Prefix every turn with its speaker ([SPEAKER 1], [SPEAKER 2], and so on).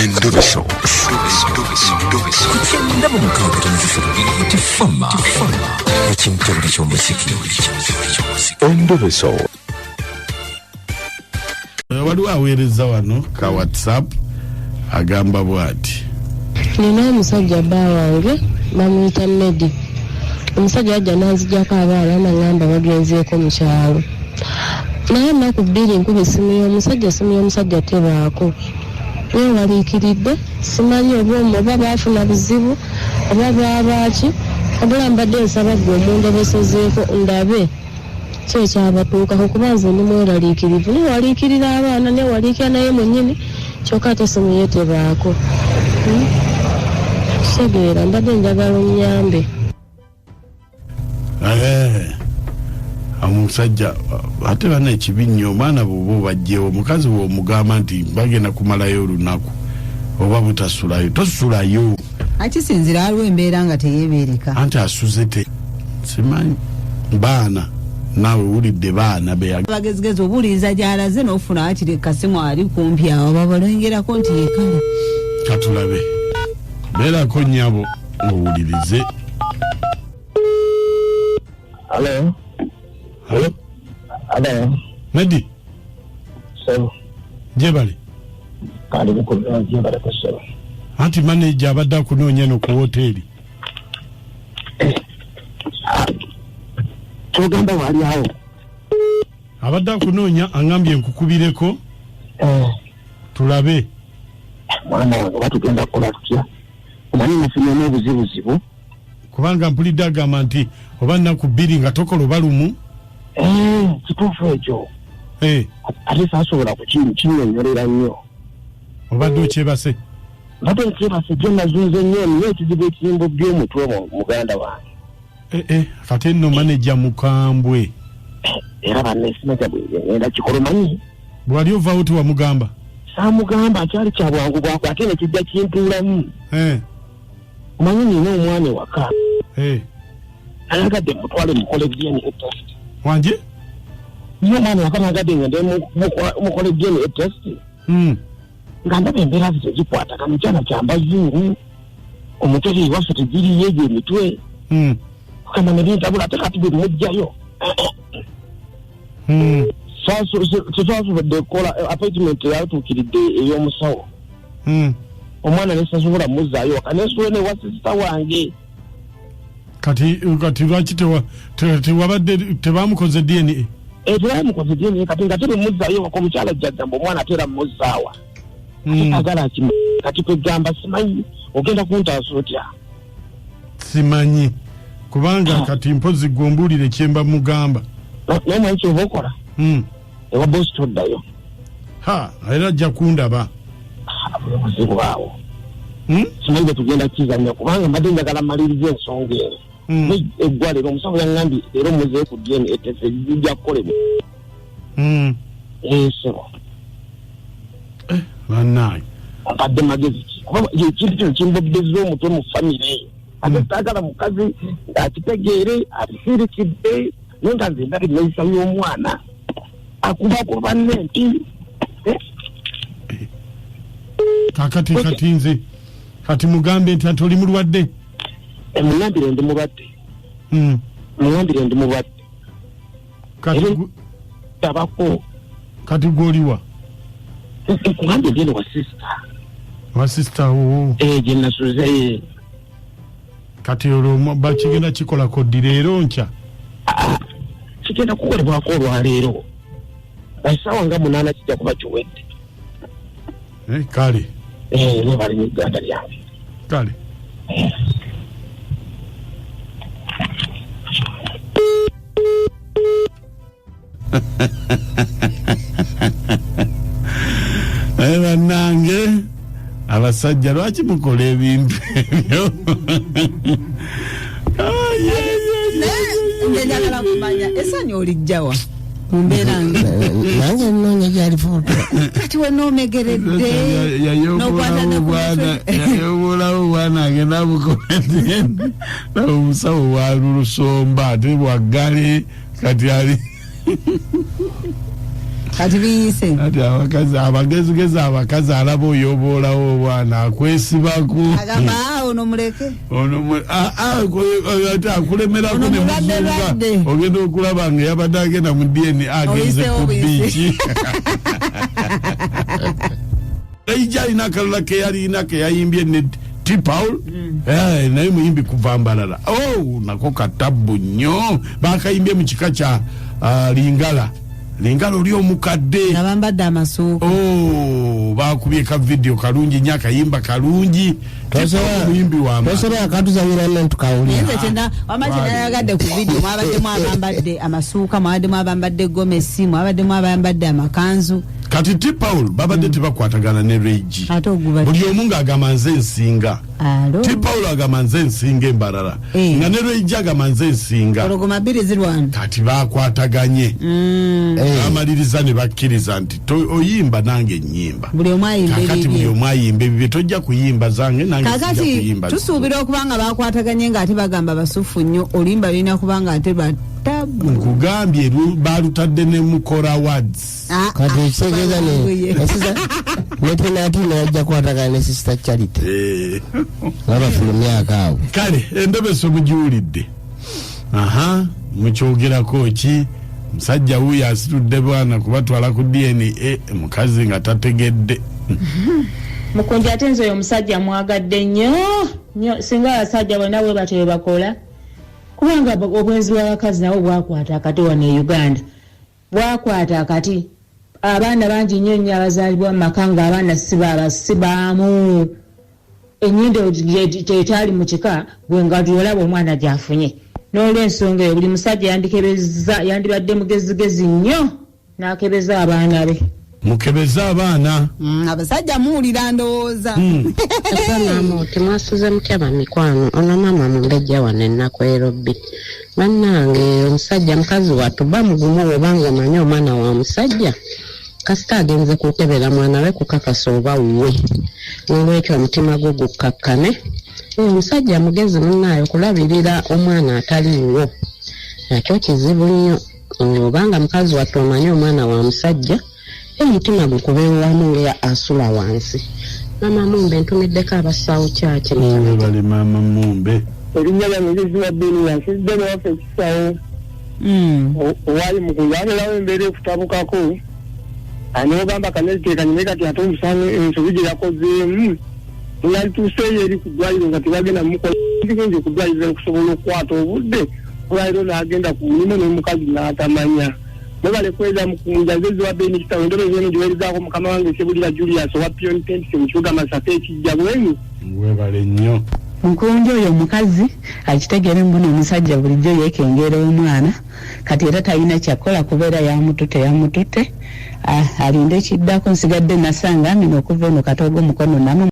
[SPEAKER 1] Endoveso. Kugenda mu mukaaga tifama ekintu buli ky'omuziki. Endoveso.
[SPEAKER 2] Waliwo aweereza wano ka WhatsApp agamba bw'ati.
[SPEAKER 3] Nina omusajja bba wange bamuyita Medi. Omusajja ajja n'anziggyako abaana n'angamba bagenzeeko mu kyalo. Naye ennaku bbiri nkuba essimu y'omusajja tebaako. Naye waliikiridde simanyi oba baafuna buzibu oba babaaki wabula mbadde nsaba ggwe omundebesezeeko ndabe kyo ekyabatuukako kuba nze ndi mweraliikirivu. Naye waliikirira abaana naye waliikira naye mwennyini kyokka ate essimu ye tebaako. Segeera mbadde njagala onnyambe.
[SPEAKER 2] Omusajja ate bana ekibi nnyo omwana bw'oba obajjewo omukazi bw'omugamba nti bagenda kumalayo olunaku oba butasulayo tosulayo.
[SPEAKER 4] Akisinzira aliwo embeera nga teyeebeereka.
[SPEAKER 2] Anti asuze te simanyi baana naawe wulidde baana
[SPEAKER 4] bagezigezi obuuliriza gy'alaze n'ofuna akiri kasimu ali kumpi awo babalengerako nti yekale.
[SPEAKER 2] Katulabe beerako nnyabo owulirize.
[SPEAKER 5] Hello.
[SPEAKER 2] Medi.
[SPEAKER 5] So.
[SPEAKER 2] Jebale.
[SPEAKER 5] Kali mukola jebale ko so.
[SPEAKER 2] Anti manager abadde akunoonya no ku hoteli.
[SPEAKER 5] Tugamba wali awo.
[SPEAKER 2] Abadde akunoonya angambye nkukubireko. Tulabe.
[SPEAKER 5] Mwana wange batugenda kukola tutya. Omanyi nafuna n'obuzibuzibu.
[SPEAKER 2] Kubanga mpulidde agamba nti oba nnaku bbiri nga tokola oba lumu.
[SPEAKER 5] Kituufu ekyo. Ate saasobola kukinyonnyolera nnyo.
[SPEAKER 2] Obadde okyebase?
[SPEAKER 5] Mbadde nkyebase gye nazunze nnyo niyo ekizibu ekiyimbo by'omutwe muganda wange.
[SPEAKER 2] Kati nno maneja mukambwe.
[SPEAKER 5] Era banneesimaja bwegenda kikolomanyi.
[SPEAKER 2] Bwali ovaawo tewamugamba?
[SPEAKER 5] Saamugamba akyali kya bwangu bwako ate ne kijja kintuulamu. Omanyi nina omwana ewaka. Ayagadde mutwale mukole DNA test.
[SPEAKER 2] Wanje?
[SPEAKER 5] Niyo mwana wakanagadde ngende mukole DNA test. Nga ndaba embeera ze zikwata kamukyala kyambazungu. Omutwe waffe tegiriyo egyo emitwe. Kama nebintabula ate kati bwe mujjayo. Tetwasobodde kukola appointment yatuukiridde ey'omusawo. Omwana nesasobola muzaayo waka nesuule ne wasisita wange.
[SPEAKER 2] Kati lwaki tewabadde tebamukoze DNA?
[SPEAKER 5] Tebamukoze DNA kati nga tebe muzaayo waka omukyala jjagamba omwana atera muzaawa. Agala kimu kati kwegamba simanyi ogenda kuntaasa otya?
[SPEAKER 2] Simanyi kubanga kati mpozi gwombuulire kyemba mugamba.
[SPEAKER 5] Naye mwanyi kyoba okola? Ewa bosi toddayo.
[SPEAKER 2] Era ajja kundaba.
[SPEAKER 5] Buzibu awo. Simanyi bwe tugenda kizanya kubanga mbadde njagala maliriza ensonga eno. Eggwa leero omusawo yaŋŋambye leero muzeeyo ku DNA test zijja kukolebwa. Sebo.
[SPEAKER 2] Bannange.
[SPEAKER 5] Mbadde magezi ki? Kuba ekintu kino kimbobbezza omutwe mu famire eyo. Ate saagala mukazi ng'akitegeere akifiirikidde naye nga nze ndaba enneeyisa y'omwana akubako banne nti
[SPEAKER 2] kati nze kati mugambe nti ati oli mulwadde.
[SPEAKER 5] Muŋambire ndi mulwadde. Muŋambire ndi mulwadde.
[SPEAKER 2] Kati
[SPEAKER 5] tabako.
[SPEAKER 2] Kati gwoliwa?
[SPEAKER 5] Kuŋambye ndi wa sister.
[SPEAKER 2] Wa sister wo?
[SPEAKER 5] Gye nasuze.
[SPEAKER 2] Kati olwo bakigenda kikola koddi leero nkya?
[SPEAKER 5] Kigenda kukolebwako olwaleero. Essaawa nga 8 kijja kuba kiwedde.
[SPEAKER 2] Kale.
[SPEAKER 5] Ne bali mu Uganda lyange.
[SPEAKER 2] Kale. Bannange abasajja lwaki mukola ebintu ebyo?
[SPEAKER 4] Njagala kumanya essanyu olijjawa mu mbeera
[SPEAKER 3] nange nnoonya gy'alifuuka.
[SPEAKER 4] kati we noomegeredde
[SPEAKER 2] yayobolawo bwana agenda bukola nawe omusawo wa Lusomba ate Bwagale kati ali
[SPEAKER 4] kati biyise
[SPEAKER 2] ati abagezigezi abakazi alaba oyoboolawo obwana akwesibako
[SPEAKER 4] agamba ono muleke
[SPEAKER 2] ate akulemerako ne muzunga ogenda okulaba nga yabadde agenda mu DNA agenze ku biiki Eija alina akalala ke yalina ke yayimbye ne T-Paul naye muyimbi kuva Mbalala nako katabu nnyo bakayimbye mu kika kya Lingala oli omukadde
[SPEAKER 4] nabambadde amasuuka
[SPEAKER 2] bakubye ka video kalungi nnyo akayimba kalungi muyimbi
[SPEAKER 5] tosobola akatuzanyira nantu kawulira
[SPEAKER 4] wamazina yagadde ku video mwabaddemu abambadde amasuuka mwabaddemu abambadde gomesi mwabaddemu abambadde amakanzu
[SPEAKER 2] kati T-Paul babadde tebakwatagana ne Reggie buli omu ng'agamba nze nsinga T-Paul agamba nze nsinga Mbalala nga ne Reggie agamba nze nsinga
[SPEAKER 4] ologoma bbiri zirwana
[SPEAKER 2] kati bakwataganye amaliriza ne bakkiriza nti oyimba nange nnyimba
[SPEAKER 4] buli omu ayimba
[SPEAKER 2] kati buli omu ayimba ebibye tojja kuyimba zange nange sijja kuyimba
[SPEAKER 4] tusuubira okubanga bakwataganye ng'ate bagamba basufu nnyo olimba lirina kubanga ate
[SPEAKER 2] nkugambye balutadde ne Mukora Awards
[SPEAKER 5] kati ekitegeeza netenatino yajja kwatagana ne Sister Charity ngabafulumyaka awo
[SPEAKER 2] kale endobeso mugiwulidde mukyogerako ki musajja wuyo asitudde bwana kubatwala ku DNA mukazi nga tategedde
[SPEAKER 6] mukunja ate nze oyo omusajja mwagadde nnyo singa abasajja bonna bwe batyo bakola kubanga obwenzi bw'abakazi nabo bwakwata akati wano e Uganda bwakwata akati abaana bangi nnyo abazaalibwa mu maka nga abaana sibaamu ennyindo gyetali mu kika gwe nga gyolaba omwana gyafunye n'olw'ensonga eyo buli musajja yandibadde mugezigezi nnyo n'akebeza abaana be
[SPEAKER 2] mukebeza abaana
[SPEAKER 4] abasajja muwulira ndowooza
[SPEAKER 3] maama temwasuze mutya bamikwano ono maama mumbejja wano ennaku erobbi bannange omusajja mukazi wattu bamugumu obanga omanyi omwana wa musajja kasita agenze kukebera mwana we kukakasa oba wuwe n'olwekyo omutima gwo gukkakkane omusajja mugezi munnaayo okulabirira omwana ataliiwo nakyo kizibu nnyo obanga mukazi wattu omanyi omwana wa musajja omutima gukubeeramu nga asula wansi mama Mumbe ntumiddeko abasawo kyaki
[SPEAKER 2] bali mama Mumbe
[SPEAKER 5] erinnya lyange liziwa bbiri yansiridde newaffe ekisawo owali mukuyabelawo embeera ekutabukako anogamba kaneziteekanyime kati ate omusango ensobi gye yakozeemu nalituuseeyo eri ku ddwaliro nga tebagenda mukola zigenze ku ddwaliro okusobola okukwata obudde olwaliro n'agenda ku mulimu n'omukazi n'atamanya mubale kweza mukunja ziwa beni kitawe ndobe zeno jiwelizaako mukama wange Sebulira Julius owa Pion Tent mu kibuga Masaka ekijja bwenyu
[SPEAKER 2] webale nnyo
[SPEAKER 7] nkunja oyo omukazi akitegere mbuno omusajja bulijjo yeekengera omwana kati era talina kyakola kubeera yamututte alinde ekiddako nsigadde nasanga amina okuva ono katooga omukono namu